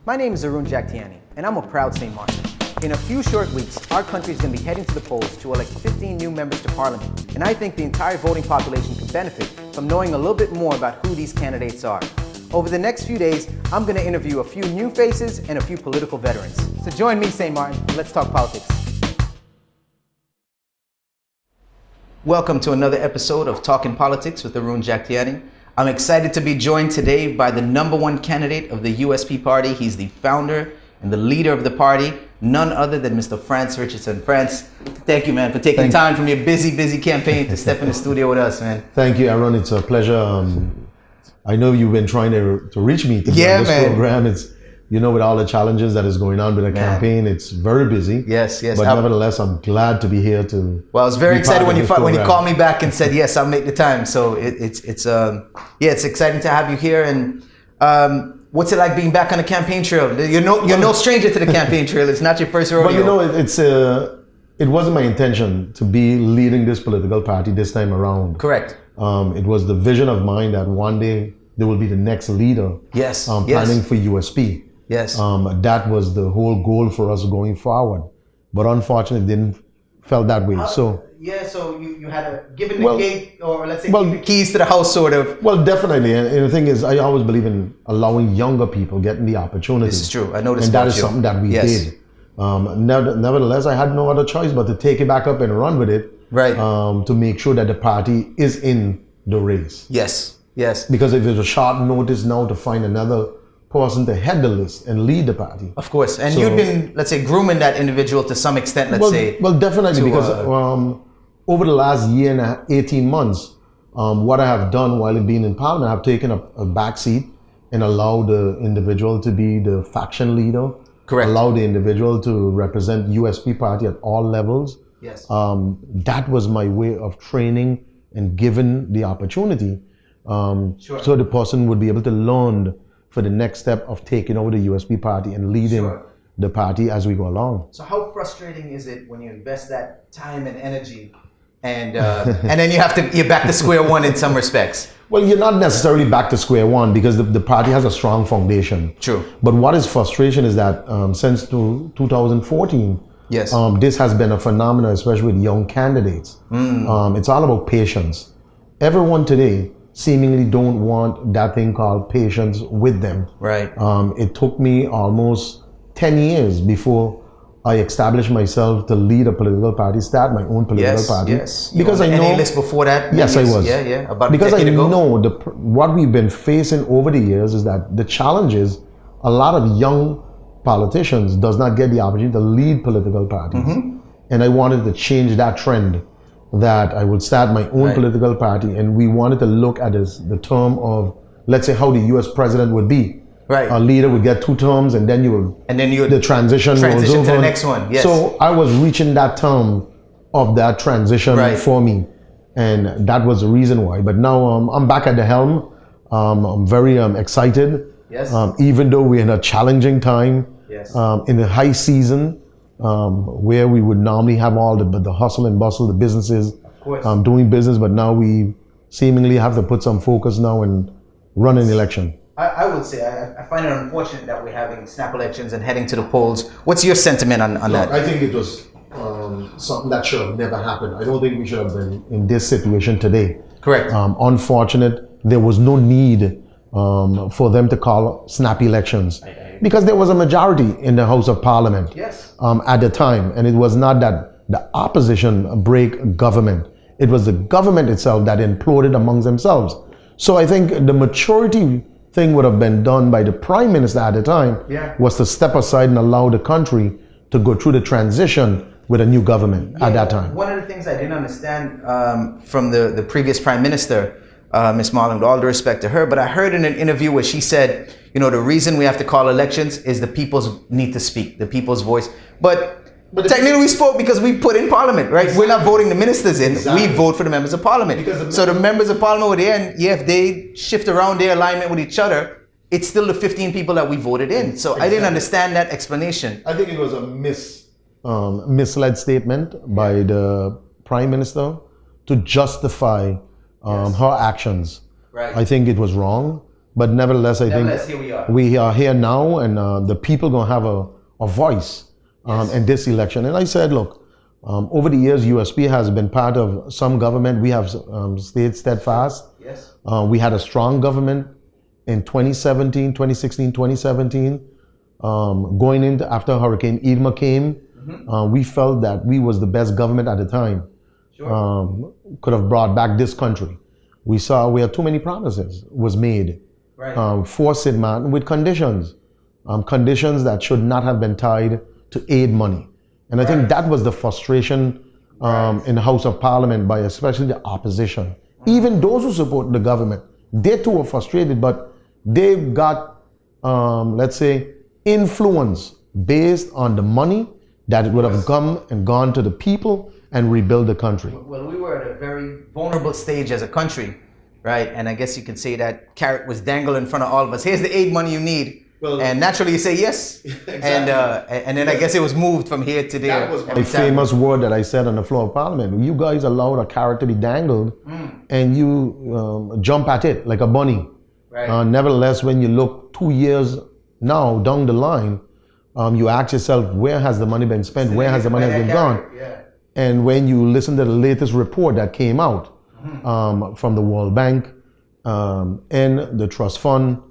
My name is Arun Jagtiani, and I'm a proud St. Martin. In a few short weeks, our country is going to be heading to the polls to elect 15 new members to Parliament, and I think the entire voting population can benefit from knowing a little bit more about who these candidates are. Over the next few days, I'm going to interview a few new faces and a few political veterans. So join me, St. Martin, let's talk politics. Welcome to another episode of Talking Politics with Arun Jagtiani. I'm excited to be joined today by the #1 candidate of the USP party. He's the founder and the leader of the party, none other than Mr. Frans Richardson. Frans, thank you, man, for taking time from your busy campaign to step in the studio with us, man. Thank you, Arun. It's a pleasure. I know you've been trying to reach me to this program. It's, you know, with all the challenges that is going on with the campaign, it's very busy. Yes. But nevertheless, I'm glad to be here to. Well, I was very excited when you called me back and said yes, I'll make the time. So it's exciting to have you here. And what's it like being back on the campaign trail? You're no stranger to the campaign trail. It's not your first rodeo. But you know, it wasn't my intention to be leading this political party this time around. Correct. It was the vision of mine that one day there will be the next leader. Yes. Planning for USP. Yes. That was the whole goal for us going forward. But unfortunately, it didn't felt that way. So you had to give it the gate, or let's say the keys to the house, sort of. Well, definitely. And the thing is, I always believe in allowing younger people getting the opportunity. This is true. I noticed. And that is something that we did. Nevertheless, I had no other choice but to take it back up and run with it. Right. To make sure that the party is in the race. Yes. Because if there's a short notice now to find another person to head the list and lead the party. Of course. And you've been, let's say, grooming that individual to some extent, let's say. Well, definitely, because over the last year and 18 months, what I have done while being in Parliament, I've taken a back seat and allowed the individual to be the faction leader. Correct. Allow the individual to represent USP party at all levels. Yes. That was my way of training and giving the opportunity so the person would be able to learn for the next step of taking over the USP party and leading the party as we go along. So how frustrating is it when you invest that time and energy and then you're back to square one in some respects? Well, you're not necessarily back to square one because the party has a strong foundation. True. But what is frustration is that since 2014, yes, this has been a phenomenon, especially with young candidates. It's all about patience. Everyone today seemingly don't want that thing called patience with them. Right. It took me almost 10 years before I established myself to lead a political party, start my own political party. Yes. Because I know. NA list before that. Yes, I was. Yeah. About because a decade ago. I know what we've been facing over the years is that the challenge is a lot of young politicians does not get the opportunity to lead political parties. And I wanted to change that trend, that I would start my own political party, and we wanted to look at the term of, let's say, how the US president would be. Right. A leader would get 2 terms and then the transition to the next one. Yes. So I was reaching that term of that transition for me, and that was the reason why. But now I'm back at the helm. I'm very excited. Yes. Even though we're in a challenging time. Yes. In the high season, where we would normally have all the hustle and bustle, the businesses doing business, but now we seemingly have to put some focus now and run an election. I would say I find it unfortunate that we're having snap elections and heading to the polls. What's your sentiment on that? I think it was something that should have never happened. I don't think we should have been in this situation today. Correct. Unfortunate. There was no need for them to call snap elections. Because there was a majority in the House of Parliament at the time, and it was not that the opposition break government. It was the government itself that imploded amongst themselves. So I think the maturity thing would have been done by the Prime Minister at the time was to step aside and allow the country to go through the transition with a new government at that time. One of the things I didn't understand from the previous Prime Minister, Ms. Marlin, with all due respect to her, but I heard in an interview where she said, you know, the reason we have to call elections is the people's need to speak, the people's voice. But technically we spoke because we put in Parliament, right? Exactly. We're not voting the ministers in, we vote for the members of Parliament. So the members of Parliament were there, and if they shift around their alignment with each other, it's still the 15 people that we voted in. So I didn't understand that explanation. I think it was a misled statement by the Prime Minister to justify her actions. Right. I think it was wrong. But nevertheless, I think here we are here now, and the people gonna have a voice in this election. And I said, look, over the years, USP has been part of some government. We have stayed steadfast. Yes. We had a strong government in 2017, 2016, 2017. Going into after Hurricane Irma came, we felt that we was the best government at the time. Sure. Could have brought back this country. We saw where too many promises was made for St. Martin with conditions that should not have been tied to aid money. And I think that was the frustration in the House of Parliament by especially the opposition. Even those who support the government, they too were frustrated, but they got, let's say, influence based on the money that it would have come and gone to the people and rebuild the country. Well, we were at a very vulnerable stage as a country, right? And I guess you could say that carrot was dangled in front of all of us. Here's the aid money you need. Well, and naturally you say yes. Exactly. And then I guess it was moved from here to there. That was my famous word that I said on the floor of Parliament. You guys allowed a carrot to be dangled and you jump at it like a bunny. Right. Nevertheless, when you look 2 years now down the line, you ask yourself, where has the money been spent? Where has the money been gone? Yeah. And when you listen to the latest report that came out from the World Bank and the Trust Fund,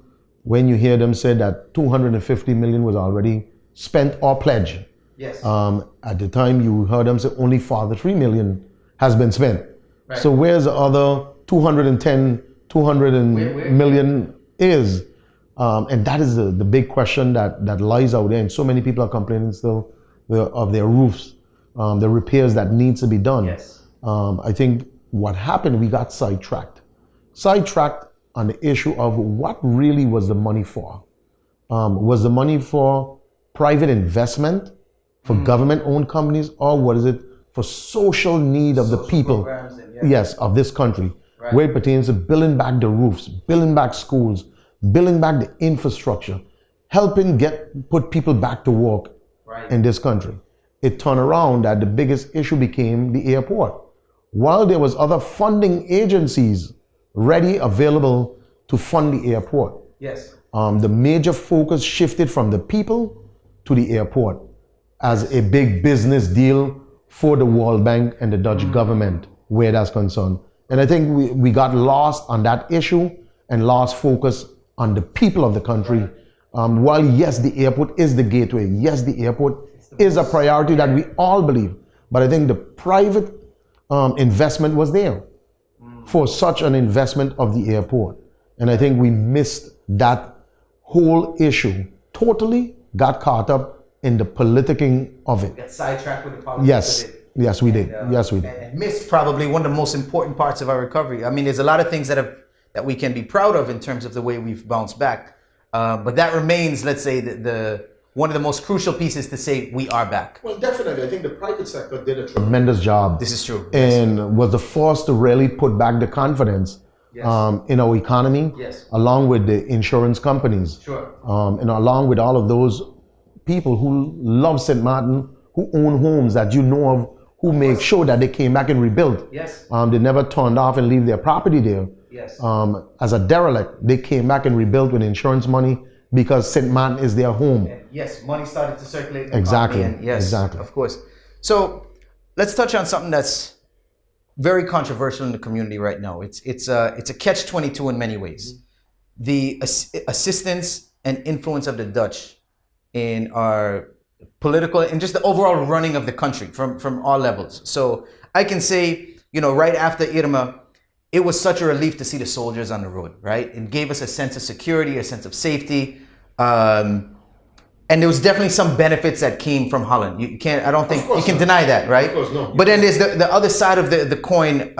when you hear them say that 250 million was already spent or pledged. Yes. At the time you heard them say only 43 million has been spent. Right. So where's the other 210, 200 million is? And that is the big question that lies out there. And so many people are complaining still of their roofs, the repairs that needs to be done. Yes. I think what happened, we got sidetracked on the issue of what really was the money for. Was the money for private investment, for government-owned companies, or what is it for social need of the people, yes, of this country, where it pertains to building back the roofs, building back schools, building back the infrastructure, helping put people back to work in this country. It turned around that the biggest issue became the airport. While there was other funding agencies ready, available to fund the airport. Yes. The major focus shifted from the people to the airport as a big business deal for the World Bank and the Dutch government, where that's concerned. And I think we got lost on that issue and lost focus on the people of the country. While yes, the airport is the gateway. Yes, the airport is a priority that we all believe. But I think the private investment was there for such an investment of the airport. And I think we missed that whole issue. Totally got caught up in the politicking of it. Got sidetracked with the politics of it. Yes, we did. Yes, we did. And missed probably one of the most important parts of our recovery. I mean, there's a lot of things that we can be proud of in terms of the way we've bounced back. But that remains, let's say, the one of the most crucial pieces to say we are back. Well, definitely. I think the private sector did a tremendous job. This is true. And was the force to really put back the confidence in our economy, along with the insurance companies, and along with all of those people who love St. Martin, who own homes that you know of, who make sure that they came back and rebuilt. They never turned off and leave their property there. As a derelict, they came back and rebuilt with insurance money because St. Martin is their home. And money started to circulate in the exactly. economy. And exactly. Of course. So let's touch on something that's very controversial in the community right now. It's a catch-22 in many ways. The assistance and influence of the Dutch in our political and just the overall running of the country from all levels. So I can say, right after Irma, it was such a relief to see the soldiers on the road, right? It gave us a sense of security, a sense of safety. And there was definitely some benefits that came from Holland. I don't think you can deny that, right? Of course, no. But then there's the other side of the coin,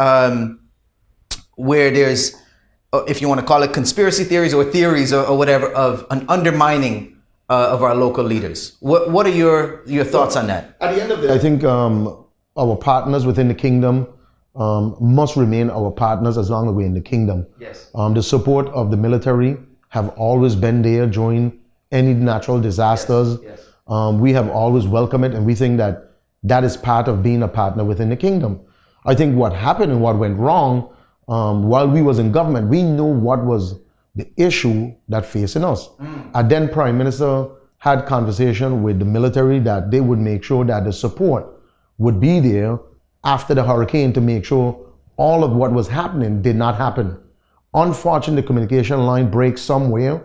where there's, if you want to call it conspiracy theories or theories or whatever, of an undermining of our local leaders. What are your thoughts on that? At the end of the day, I think our partners within the kingdom must remain our partners as long as we're in the kingdom. Yes. The support of the military have always been there during any natural disasters. Yes. We have always welcomed it, and we think that is part of being a partner within the kingdom. I think what happened and what went wrong while we was in government, we knew what was the issue that facing us. And then Prime Minister had conversation with the military that they would make sure that the support would be there after the hurricane to make sure all of what was happening did not happen. Unfortunately, the communication line breaks somewhere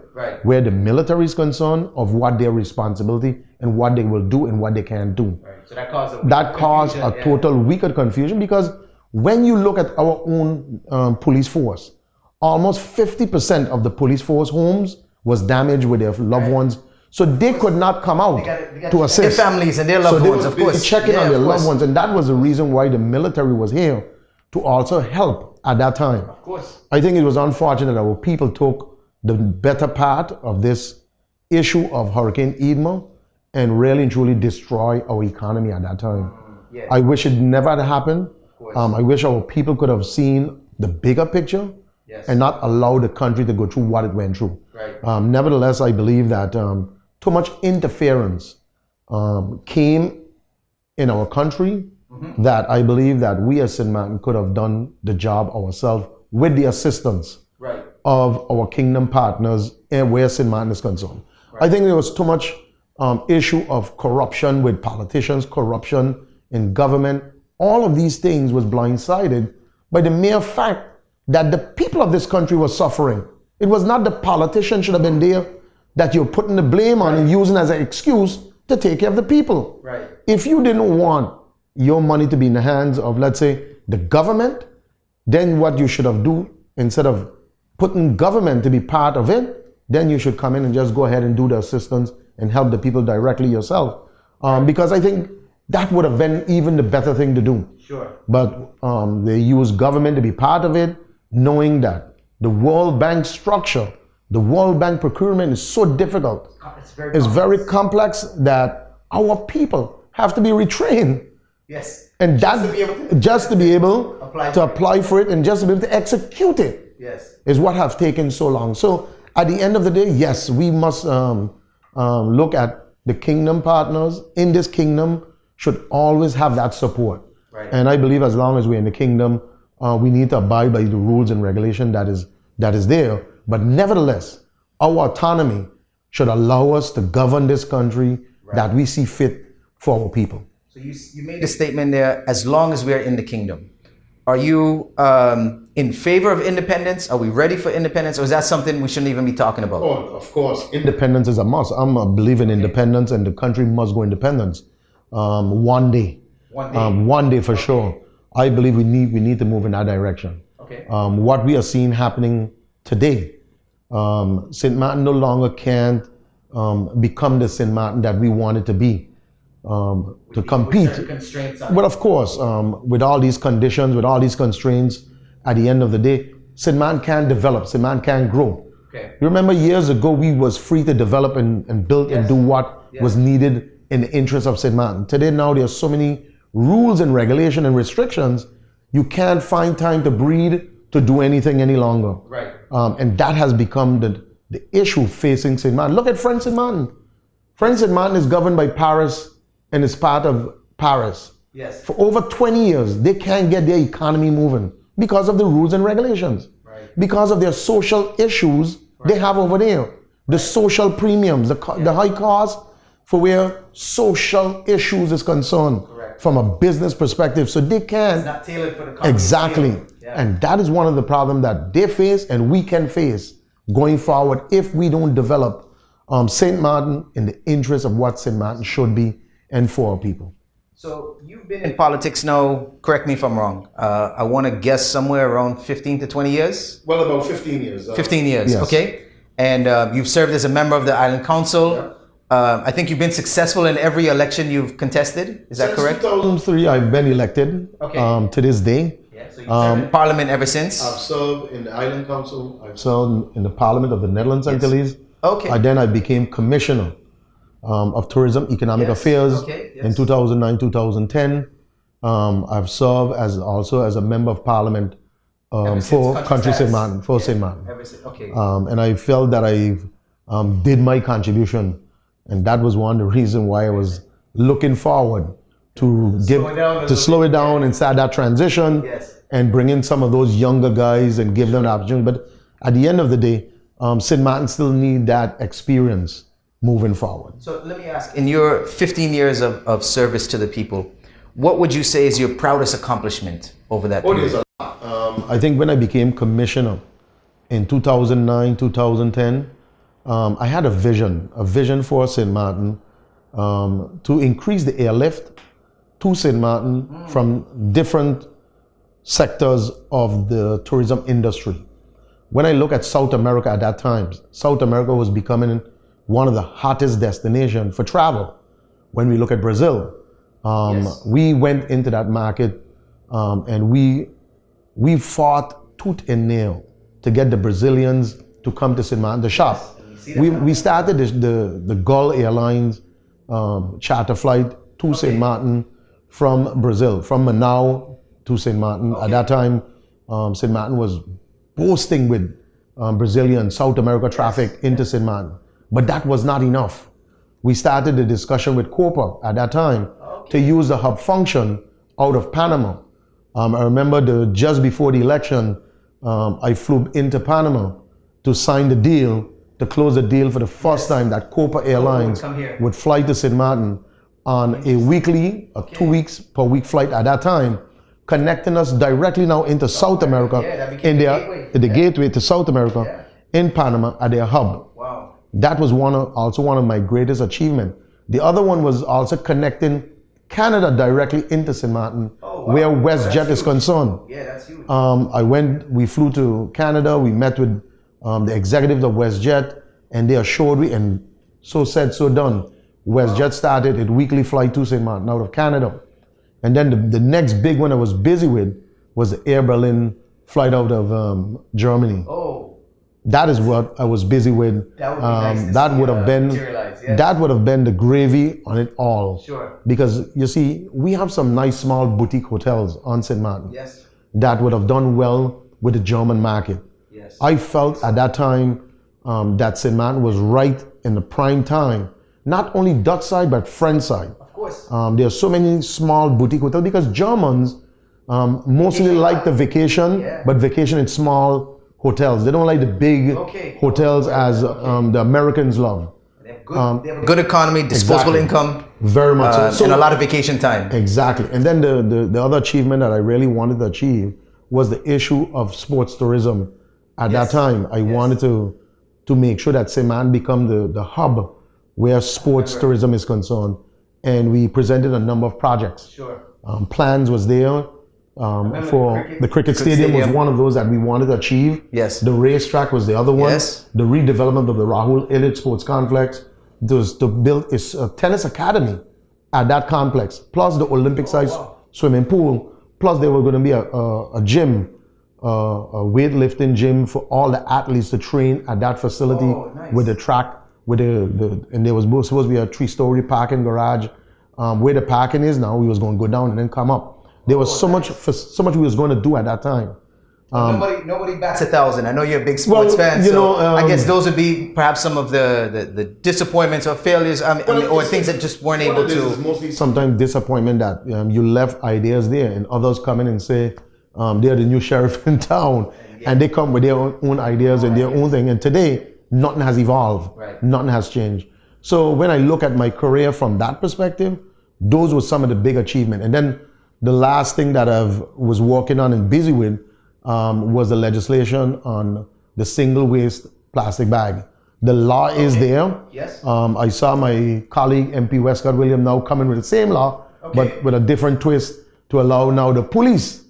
where the military is concerned of what their responsibility and what they will do and what they can't do. So that caused a total weaker confusion, because when you look at our own police force, almost 50% of the police force homes was damaged with their loved ones. So they could not come out to assist. Their families and their loved ones, of course. Checking on their loved ones. And that was the reason why the military was here, to also help at that time. Of course. I think it was unfortunate that our people took the better part of this issue of Hurricane Irma and really and truly destroy our economy at that time. Yeah. I wish it never had happened. I wish our people could have seen the bigger picture and not allow the country to go through what it went through. Nevertheless, I believe that too much interference came in our country, that I believe that we as St. Martin could have done the job ourselves with the assistance of our kingdom partners and where St. Martin is concerned. I think there was too much issue of corruption with politicians, corruption in government. All of these things was blindsided by the mere fact that the people of this country were suffering. It was not the politician should have been there that you're putting the blame on and using as an excuse to take care of the people. If you didn't want your money to be in the hands of, let's say, the government, then what you should have done, instead of putting government to be part of it, then you should come in and just go ahead and do the assistance and help the people directly yourself. Because I think that would have been even the better thing to do. But they use government to be part of it, knowing that the World Bank structure, the World Bank procurement is so difficult. It's very complex that our people have to be retrained. And that just to be able to apply for it and just to be able to execute it is what has taken so long. So at the end of the day, yes, we must look at the kingdom partners in this kingdom should always have that support. And I believe as long as we're in the kingdom, we need to abide by the rules and regulation that is there. But nevertheless, our autonomy should allow us to govern this country that we see fit for our people. So you made a statement there, as long as we are in the kingdom. Are you in favor of independence? Are we ready for independence? Or is that something we shouldn't even be talking about? Oh, of course. Independence is a must. I'm a believer in independence, and the country must go independence. One day. One day for sure. I believe we need to move in that direction. What we are seeing happening today, St. Martin no longer can't become the St. Martin that we want it to be. To compete. But of course, with all these conditions, with all these constraints, at the end of the day, St. Martin can't develop, St. Martin can't grow. You remember years ago, we was free to develop and build and do what was needed in the interest of St. Martin. Today, now, there are so many rules and regulation and restrictions, you can't find time to breathe, to do anything any longer. And that has become the issue facing St. Martin. Look at Frans St. Martin. Frans St. Martin is governed by Paris and is part of Paris. For over 20 years, they can't get their economy moving because of the rules and regulations, because of their social issues they have over there. The social premiums, the high cost for where social issues is concerned from a business perspective. So they can't. It's not tailored for the country. Exactly. And that is one of the problems that they face and we can face going forward if we don't develop St. Martin in the interest of what St. Martin should be and for our people. So you've been in politics now, correct me if I'm wrong, I want to guess somewhere around 15 to 20 years? Well, about 15 years. 15 years, yes. Okay. And you've served as a member of the Island Council. I think you've been successful in every election you've contested. Is that correct? Since 2003, I've been elected to this day. So you've served in Parliament ever since? I've served in the Island Council. I've served in the Parliament of the Netherlands Antilles. Then I became Commissioner of Tourism, Economic Affairs in 2009-2010. I've served also as a Member of Parliament for Country St. Martin, for St. Martin. And I felt that I did my contribution, and that was one of the reasons why I was looking forward to slow it down and start that transition and bring in some of those younger guys and give them an opportunity. But at the end of the day, St. Martin still need that experience moving forward. So let me ask, in your 15 years of service to the people, what would you say is your proudest accomplishment over that period? I think when I became commissioner in 2009, 2010, I had a vision for St. Martin to increase the airlift to St. Martin from different sectors of the tourism industry. When I look at South America at that time, South America was becoming one of the hottest destinations for travel. When we look at Brazil, we went into that market and we fought tooth and nail to get the Brazilians to come to St. Martin to shop. We started the Gull Airlines charter flight to St. Martin from Brazil, from Manaus to St. Martin. At that time, St. Martin was boasting with Brazilian South America traffic into St. Martin. But that was not enough. We started the discussion with Copa at that time to use the hub function out of Panama. I remember just before the election, I flew into Panama to sign the deal, to close the deal for the first time that Copa Airlines would fly to St. Martin on a weekly, 2 weeks per week flight at that time, connecting us directly now into South America, in the gateway to South America in Panama at their hub. Wow. That was also one of my greatest achievements. The other one was also connecting Canada directly into St. Martin, where WestJet is concerned. Yeah, that's huge. We flew to Canada, we met with the executives of WestJet, and they assured me, and so said, so done. WestJet started its weekly flight to St. Martin out of Canada. And then the next big one I was busy with was the Air Berlin flight out of Germany. Oh. That is what I was busy with. That would be nice to that see, would have been that would have been the gravy on it all. Sure. Because you see, we have some nice small boutique hotels on St. Martin. Yes. That would have done well with the German market. Yes. I felt at that time that St. Martin was right in the prime time, not only Dutch side but French side. Of course. There are so many small boutique hotels because Germans mostly like the vacation, but vacation in small hotels. They don't like the big hotels as the Americans love. They have a good economy, disposable income. Very much so. And a lot of vacation time. Exactly. And then the other achievement that I really wanted to achieve was the issue of sports tourism. At that time, I wanted to make sure that St. Martin become the hub where sports tourism is concerned. And we presented a number of projects. Sure. Plans was there for the cricket stadium was one of those that we wanted to achieve. Yes. The racetrack was the other one. Yes. The redevelopment of the Rahul Elite Sports Complex. Was to build a tennis academy at that complex, plus the Olympic-sized swimming pool, plus there were going to be a gym, a weightlifting gym for all the athletes to train at that facility with the track, and there was supposed to be a 3-story parking garage. Where the parking is now, we was going to go down and then come up. There was so much we was going to do at that time. Nobody bats 1,000. I know you're a big sports fan, so I guess those would be perhaps some of the disappointments or failures, or things that just weren't able to. It's mostly sometimes disappointment that you left ideas there, and others come in and say they're the new sheriff in town, and they come with their own ideas and their own thing. And today, nothing has evolved, nothing has changed. So when I look at my career from that perspective, those were some of the big achievements. And then the last thing that I was working on and busy with was the legislation on the single waste plastic bag. The law is there. Yes. I saw my colleague MP Westcott William now coming with the same law, but with a different twist to allow now the police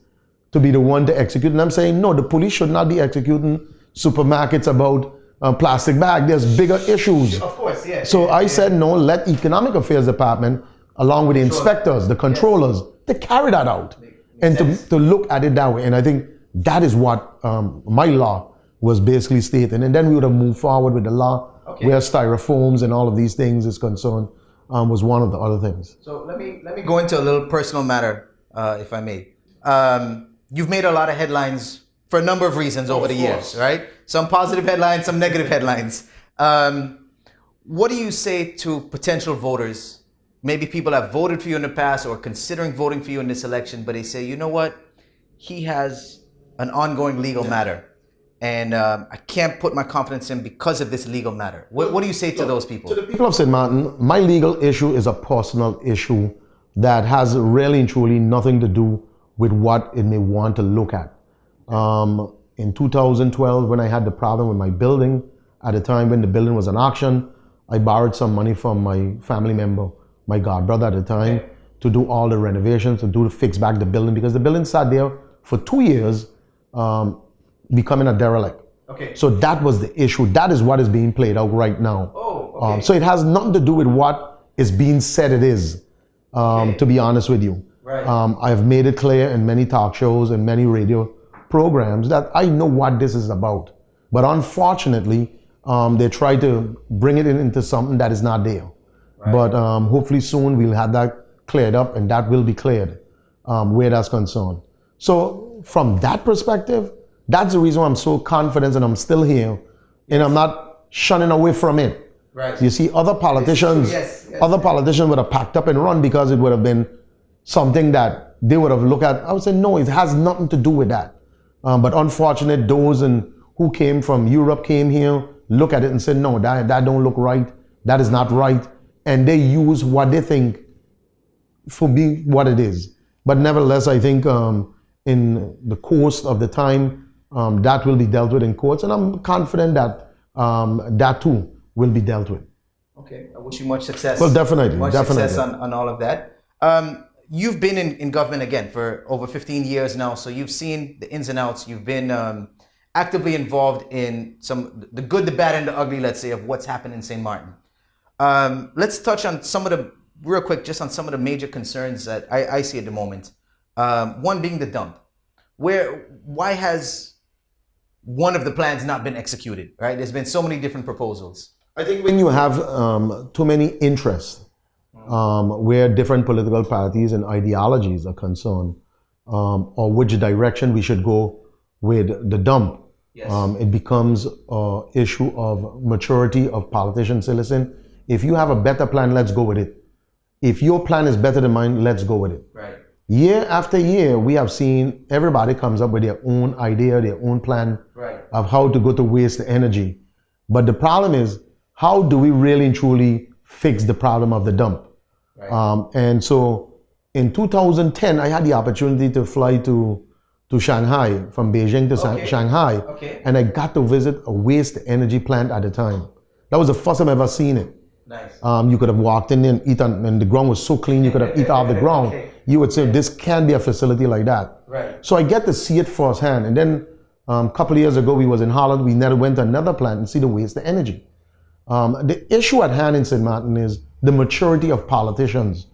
to be the one to execute. And I'm saying, no, the police should not be executing supermarkets about plastic bag. There's bigger issues. Of course, yeah. So I said, no, let Economic Affairs Department, along with the inspectors, the controllers, to carry that out and to look at it that way. And I think that is what my law was basically stating. And then we would have moved forward with the law where styrofoams and all of these things is concerned was one of the other things. So let me go into a little personal matter, if I may. You've made a lot of headlines for a number of reasons over the years, right? Some positive headlines, some negative headlines. What do you say to potential voters? Maybe people have voted for you in the past or considering voting for you in this election, but they say, you know what? He has an ongoing legal matter. and I can't put my confidence in because of this legal matter. What do you say to those people? To the people of St. Martin, my legal issue is a personal issue that has really and truly nothing to do with what it may want to look at. In 2012, when I had the problem with my building, at the time when the building was an auction, I borrowed some money from my family member, my godbrother at the time, to do all the renovations, to fix back the building, because the building sat there for 2 years, becoming a derelict. Okay. So that was the issue. That is what is being played out right now. Oh, okay. So it has nothing to do with what is being said it is, to be honest with you. Right. I have made it clear in many talk shows and many radio programs that I know what this is about. But unfortunately, they try to bring it into something that is not there. Right. But hopefully soon we'll have that cleared up, and that will be cleared where that's concerned. So from that perspective, that's the reason why I'm so confident and I'm still here, and I'm not shunning away from it. Right. You see, other politicians, other politicians would have packed up and run because it would have been something that they would have looked at. I would say, no, it has nothing to do with that. But unfortunate, those who came from Europe came here, look at it and said, no, that don't look right. That is not right. And they use what they think for being what it is. But nevertheless, I think in the course of the time, that will be dealt with in courts. And I'm confident that that too will be dealt with. Okay, I wish you much success. Well, definitely. Much success on all of that. You've been in government again for over 15 years now, so you've seen the ins and outs. You've been actively involved in the good, the bad, and the ugly, let's say, of what's happened in St. Martin. Let's touch on real quick, just on some of the major concerns that I see at the moment. One being the dump. Why has one of the plans not been executed, right? There's been so many different proposals. I think when you have too many interests, where different political parties and ideologies are concerned, or which direction we should go with the dump, it becomes an issue of maturity of politicians. Say, listen, if you have a better plan, let's go with it. If your plan is better than mine, let's go with it. Right. Year after year, we have seen everybody comes up with their own idea, their own plan of how to go to waste the energy. But the problem is, how do we really and truly fix the problem of the dump? Right. And so in 2010, I had the opportunity to fly to Shanghai, from Beijing to Shanghai, and I got to visit a waste energy plant at the time. That was the first time I've ever seen it. Nice. You could have walked in and eaten, and the ground was so clean, you could have eaten off the ground. You would say, this can be a facility like that. Right. So I get to see it firsthand. And then a couple of years ago, we was in Holland. We never went to another plant and see the waste of energy. The issue at hand in St. Martin is the maturity of politicians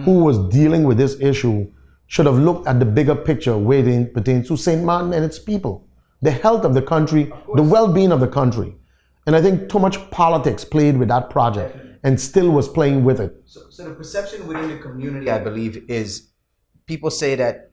who was dealing with this issue should have looked at the bigger picture where it pertains to St. Martin and its people, the health of the country, the well-being of the country. And I think too much politics played with that project and still was playing with it. So the perception within the community, I believe, is people say that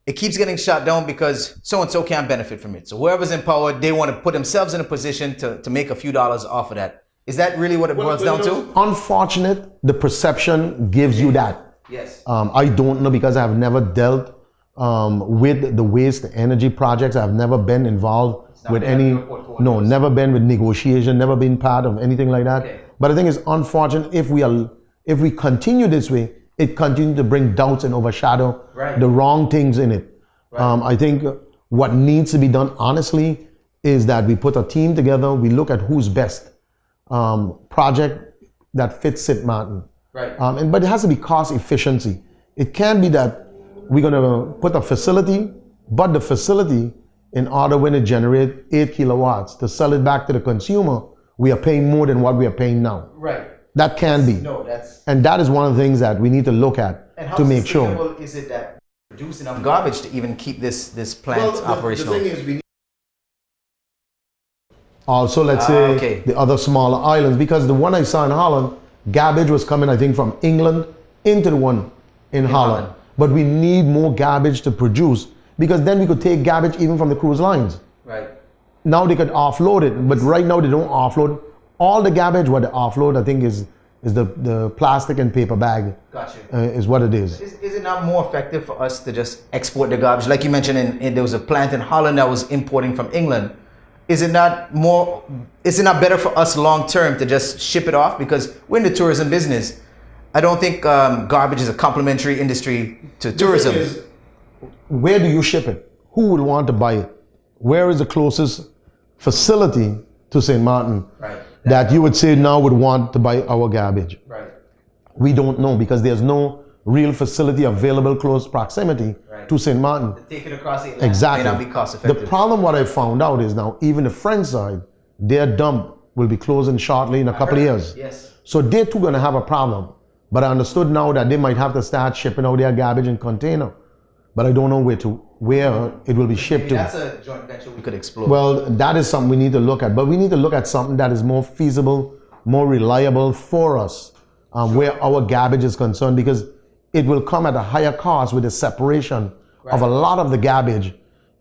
it keeps getting shot down because so-and-so can't benefit from it. So whoever's in power, they want to put themselves in a position to make a few dollars off of that. Is that really what it boils down to? Unfortunate, the perception gives you that. Yes. I don't know, because I have never dealt with the waste energy projects. I've never been involved with any, never been with negotiation, never been part of anything like that. Okay. But I think it's unfortunate if we continue this way, it continues to bring doubts and overshadow the wrong things in it. Right. I think what needs to be done, honestly, is that we put a team together, we look at who's best project that fits St. Martin. Right. But it has to be cost efficiency. It can't be that we're going to put a facility, but the facility, in order when it generates 8 kilowatts to sell it back to the consumer, we are paying more than what we are paying now. Right. That can be. No, that's. And that is one of the things that we need to look at to make sure. And how sustainable is it that produce enough garbage to even keep this plant operational? The thing is, we need also, let's say, the other smaller islands, because the one I saw in Holland, garbage was coming, I think, from England into the one in Holland. But we need more garbage to produce, because then we could take garbage even from the cruise lines. Right. Now they could offload it, but right now they don't offload. All the garbage what they offload, I think, is is the plastic and paper bag. Gotcha. Is what it is. Is it not more effective for us to just export the garbage? Like you mentioned, there was a plant in Holland that was importing from England. Is it not better for us long term to just ship it off? Because we're in the tourism business. I don't think garbage is a complementary industry to tourism. Where do you ship it? Who would want to buy it? Where is the closest facility to St. Martin that you would say now would want to buy our garbage? Right. We don't know because there's no real facility available close proximity to St. Martin. To take it across the Atlantic exactly. may not be cost effective. The problem what I found out is now even the French side, their dump will be closing shortly in a couple of years. Yes. So they're too going to have a problem. But I understood now that they might have to start shipping out their garbage in container. But I don't know where it will be shipped to. That's a joint venture we could explore. Well, that is something we need to look at. But we need to look at something that is more feasible, more reliable for us, where our garbage is concerned, because it will come at a higher cost with the separation of a lot of the garbage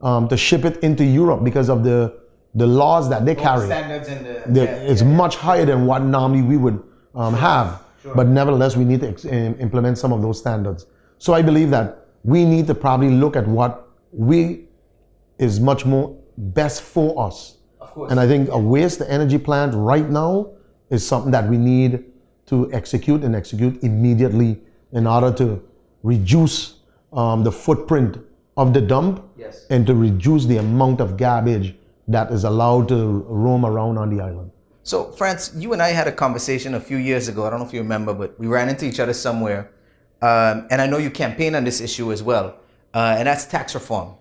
to ship it into Europe because of the laws that they carry. Standards and it's much higher than what normally we would have. Sure. But nevertheless, we need to implement some of those standards. So I believe that we need to probably look at what is much more best for us. Of course. And I think a waste energy plant right now is something that we need to execute immediately in order to reduce the footprint of the dump and to reduce the amount of garbage that is allowed to roam around on the island. So, Frans, you and I had a conversation a few years ago. I don't know if you remember, but we ran into each other somewhere. And I know you campaign on this issue as well. And that's tax reform.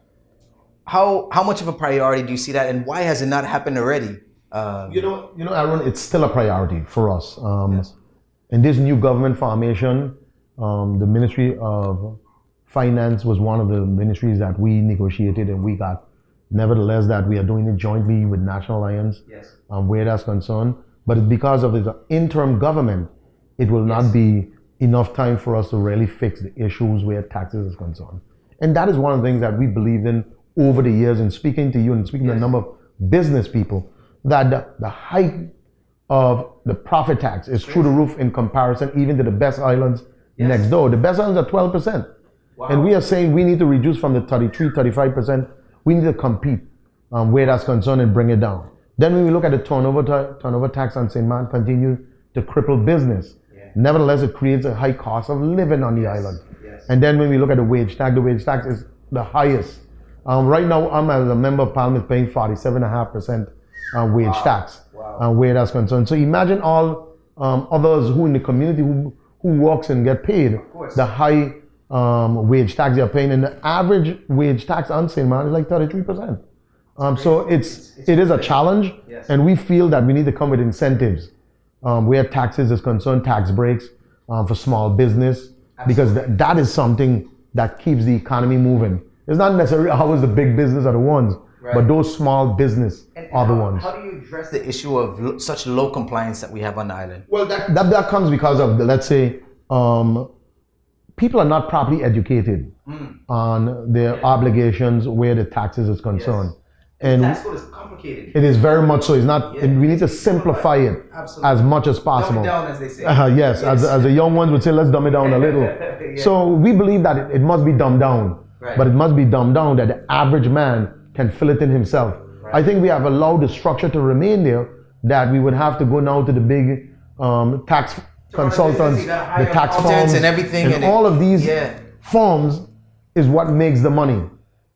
How much of a priority do you see that, and why has it not happened already? You know, Arun, it's still a priority for us. In this new government formation, the Ministry of Finance was one of the ministries that we negotiated and we got. Nevertheless, that we are doing it jointly with National Alliance, where that's concerned. But because of the interim government, it will not be enough time for us to really fix the issues where taxes is concerned. And that is one of the things that we believe in over the years, and speaking to you and speaking to a number of business people, that the height of the profit tax is through the roof in comparison even to the best islands next door. The best islands are 12%. Wow. And we are saying we need to reduce from the 33, 35%. We need to compete where that's concerned and bring it down. Then when we look at the turnover tax on St. Martin continue to cripple business. Nevertheless, it creates a high cost of living on the island. And then when we look at the wage tax is the highest. Right now, I'm as a member of parliament paying 47.5% wage tax where that's concerned. So imagine all others who in the community who works and get paid the high wage tax they're paying, and the average wage tax on St. Martin is like 33%. So it is a challenge, and we feel that we need to come with incentives where taxes is concerned, tax breaks for small business, because that is something that keeps the economy moving. It's not necessarily always the big business are the ones, but those small business are the ones. How do you address the issue of such low compliance that we have on the island? Well, that comes because of, let's say, people are not properly educated on their obligations where the taxes is concerned. And the tax code is complicated. It is very much so. It's not. We need to simplify it as much as possible. Dumb it down, as they say. Yes, as the young ones would say, let's dumb it down a little. So we believe that it must be dumbed down, but it must be dumbed down that the average man can fill it in himself. I think we have allowed the structure to remain there, that we would have to go now to the big tax consultants, the tax firms, and everything, and all of these firms is what makes the money.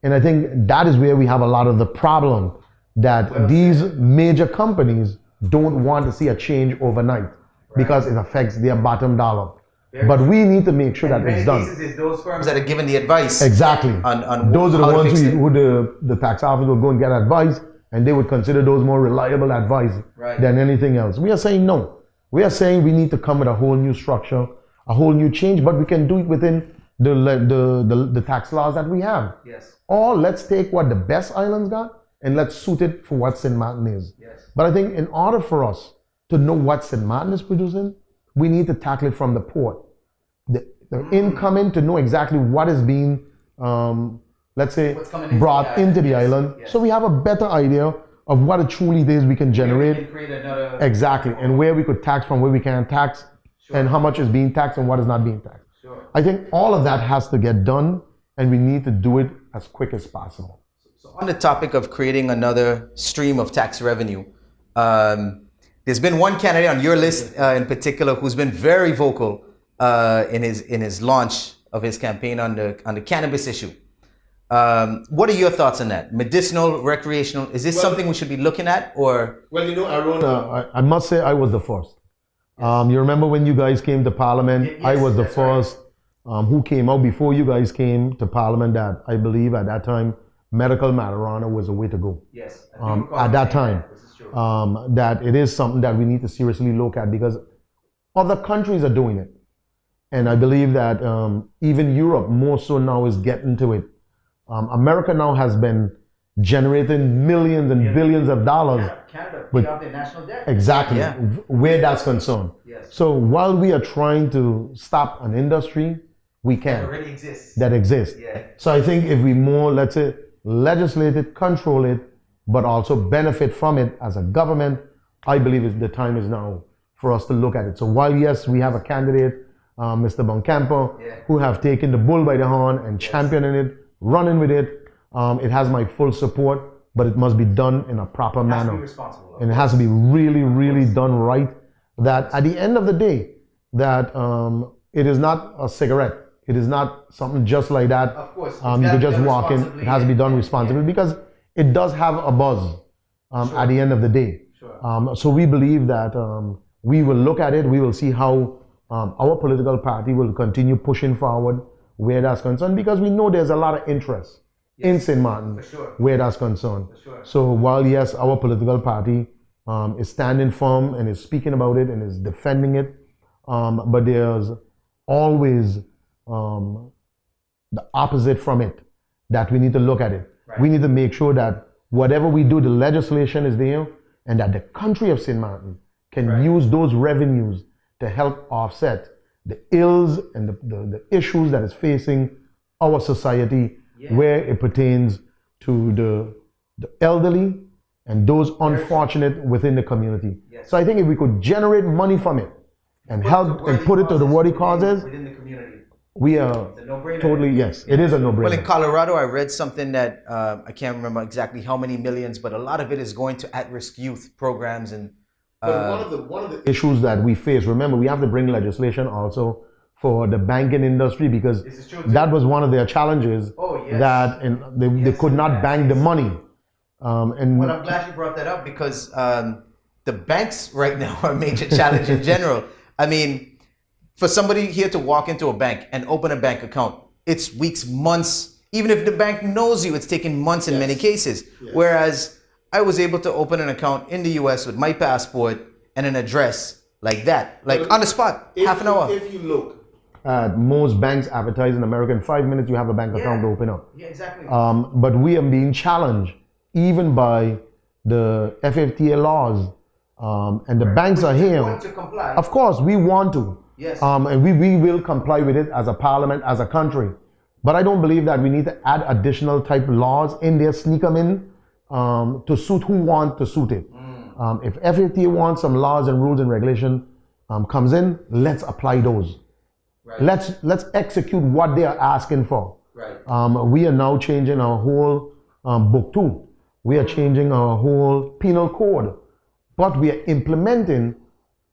And I think that is where we have a lot of the problem, that these major companies don't want to see a change overnight because it affects their bottom dollar. But we need to make sure that it's done. In many cases, it's those firms that are given the advice. Exactly. On those are the ones who the tax office will go and get advice, and they would consider those more reliable advice than anything else. We are saying no. We are saying we need to come with a whole new structure, a whole new change, but we can do it within the tax laws that we have. Or let's take what the best islands got and let's suit it for what St. Martin is. But I think in order for us to know what St. Martin is producing, we need to tackle it from the port. The incoming, to know exactly what is being, let's say, brought into the island. So we have a better idea of what it truly is we can generate. We can create another exactly. And where we could tax from, where we can't tax. and how much is being taxed and what is not being taxed. I think all of that has to get done, and we need to do it as quick as possible. So on the topic of creating another stream of tax revenue, there's been one candidate on your list in particular who's been very vocal in his launch of his campaign on the cannabis issue. What are your thoughts on that? Medicinal, recreational, is this something we should be looking at, or? Well, Arun, I must say I was the first. You remember when you guys came to Parliament? Yes, I was the first who came out before you guys came to Parliament that I believe at that time medical marijuana was a way to go. Yes. At that time, that it is something that we need to seriously look at because other countries are doing it. And I believe that even Europe more so now is getting to it. America now has been generating millions and billions of dollars. Canada paid off their national debt. Exactly, where that's concerned. Yes. So while we are trying to stop an industry, we can. That already exists. That exists. Yeah. So I think if we more, let's say, legislate it, control it, but also benefit from it as a government, I believe the time is now for us to look at it. So while yes, we have a candidate, Mr. Boncampo, who have taken the bull by the horn and championing it, running with it, it has my full support, but it must be done in a proper manner. And it has to be really, really done right. That at the end of the day, that it is not a cigarette. It is not something just like that. Of course, you could just walk in. It has to be done responsibly because it does have a buzz at the end of the day. So we believe that we will look at it. We will see how our political party will continue pushing forward where that's concerned because we know there's a lot of interest in St. Martin where that's concerned. So while yes, our political party is standing firm and is speaking about it and is defending it, but there's always the opposite from it that we need to look at it. We need to make sure that whatever we do, the legislation is there and that the country of St. Martin can use those revenues to help offset the ills and the issues that is facing our society where it pertains to the elderly and those unfortunate within the community. So I think if we could generate money from it and help and put it to the worthy causes, within the community. We are totally, yes, it is a no-brainer. Well, in Colorado, I read something that I can't remember exactly how many millions, but a lot of it is going to at-risk youth programs. And but one of the issues that we face, remember, we have to bring legislation also for the banking industry because that was one of their challenges that they could not bank the money. And well, I'm glad you brought that up because the banks right now are a major challenge in general. I mean, for somebody here to walk into a bank and open a bank account, it's weeks, months. Even if the bank knows you, it's taken months in many cases. Whereas I was able to open an account in the US with my passport and an address like that, like on the spot, half an hour. If you look at most banks advertise in America, in 5 minutes you have a bank account to open up. Yeah, exactly. But we are being challenged even by the FFTA laws, and the banks are here. Want to comply. Of course, we want to. Yes. And we will comply with it as a parliament, as a country. But I don't believe that we need to add additional type laws in there, sneak them in to suit who want to suit it. If FFTA wants some laws and rules and regulation comes in, let's apply those. Let's execute what they are asking for. We are now changing our whole book 2. We are changing our whole penal code. But we are implementing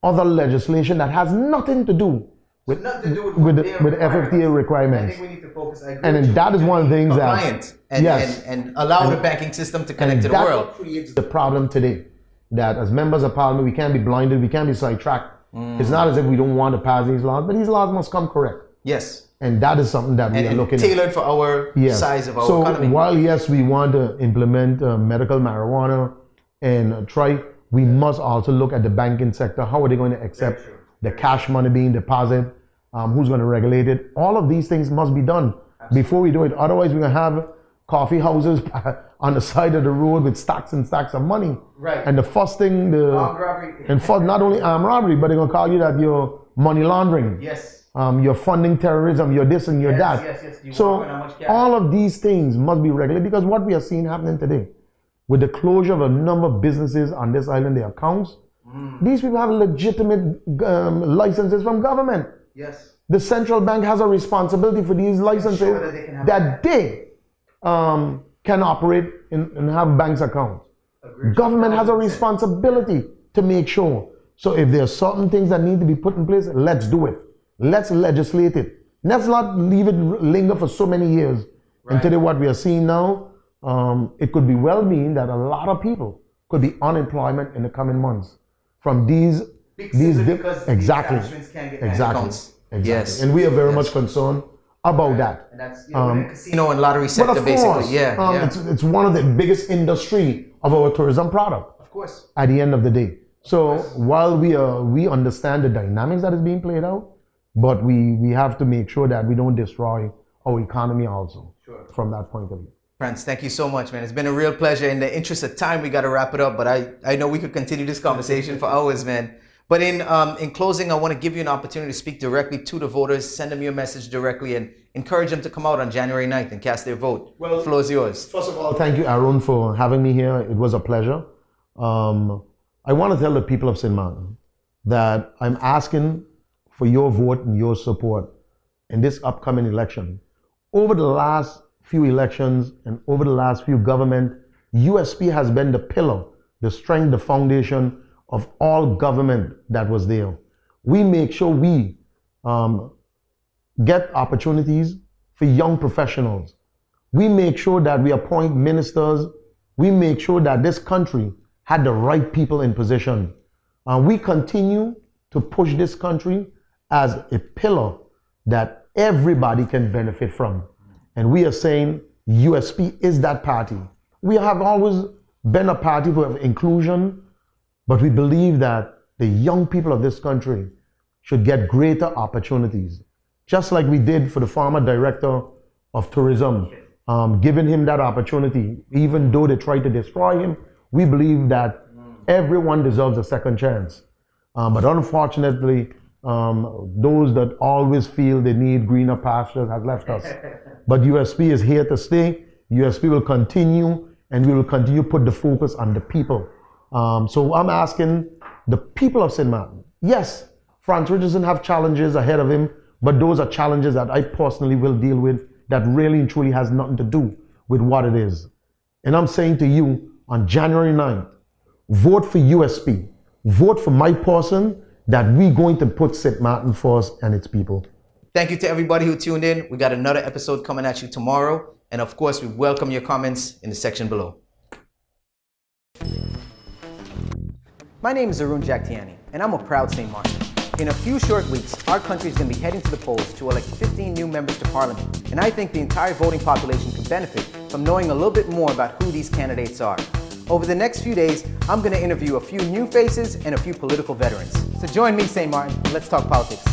other legislation that has nothing to do with FFTA requirements. I think we need to focus. And that is one of the things that and allow the banking system to connect to the world. That creates the problem today. That as members of parliament, we can't be blinded, we can't be sidetracked. It's not as if we don't want to pass these laws, but these laws must come correct. Yes. And that is something that we are looking at. Tailored for our size of our economy. So while yes, we want to implement medical marijuana and try, we must also look at the banking sector. How are they going to accept the cash money being deposited? Who's going to regulate it? All of these things must be done before we do it. Otherwise, we're going to have coffee houses on the side of the road with stacks and stacks of money. And the first thing, armed robbery. And first, not only armed robbery, but they're going to call you that you're money laundering. You're funding terrorism, you're this and you're that. So all of these things must be regulated because what we are seeing happening today, with the closure of a number of businesses on this island, their accounts, These people have legitimate licenses from government. Yes. The central bank has a responsibility for these licenses that they can operate and have banks accounts. Government has a responsibility to make sure. So if there are certain things that need to be put in place, let's do it. Let's legislate it. Let's not leave it linger for so many years. And today what we are seeing now, it could be well mean that a lot of people could be unemployment in the coming months from these exactly. Yes. And we are very much concerned about that. And that's casino and lottery sector, but of basically. Course, it's one of the biggest industry of our tourism product. Of course. At the end of the day. So while we understand the dynamics that is being played out, but we have to make sure that we don't destroy our economy also from that point of view. Frans, thank you so much, man. It's been a real pleasure. In the interest of time, we got to wrap it up, but I know we could continue this conversation for hours, man. But in closing, I want to give you an opportunity to speak directly to the voters, send them your message directly, and encourage them to come out on January 9th and cast their vote. Well, the floor is yours. First of all, thank you, Arun, for having me here. It was a pleasure. I want to tell the people of St. Martin that I'm asking for your vote and your support in this upcoming election. Over the last few elections and over the last few government, USP has been the pillar, the strength, the foundation of all government that was there. We make sure we get opportunities for young professionals. We make sure that we appoint ministers. We make sure that this country had the right people in position. We continue to push this country as a pillar that everybody can benefit from. And we are saying USP is that party. We have always been a party for inclusion, but we believe that the young people of this country should get greater opportunities. Just like we did for the former director of tourism, giving him that opportunity, even though they tried to destroy him. We believe that everyone deserves a second chance. But unfortunately, those that always feel they need greener pastures have left us. But USP is here to stay. USP will continue, and we will continue to put the focus on the people. So I'm asking the people of St. Martin. Yes, Frans Richardson have challenges ahead of him, but those are challenges that I personally will deal with that really and truly has nothing to do with what it is. And I'm saying to you, on January 9th, vote for USP. Vote for my person that we're going to put St. Martin first and its people. Thank you to everybody who tuned in. We got another episode coming at you tomorrow. And of course, we welcome your comments in the section below. My name is Arun Jagtiani, and I'm a proud St. Martin. In a few short weeks, our country is going to be heading to the polls to elect 15 new members to parliament. And I think the entire voting population can benefit from knowing a little bit more about who these candidates are. Over the next few days, I'm going to interview a few new faces and a few political veterans. So join me, St. Martin, and let's talk politics.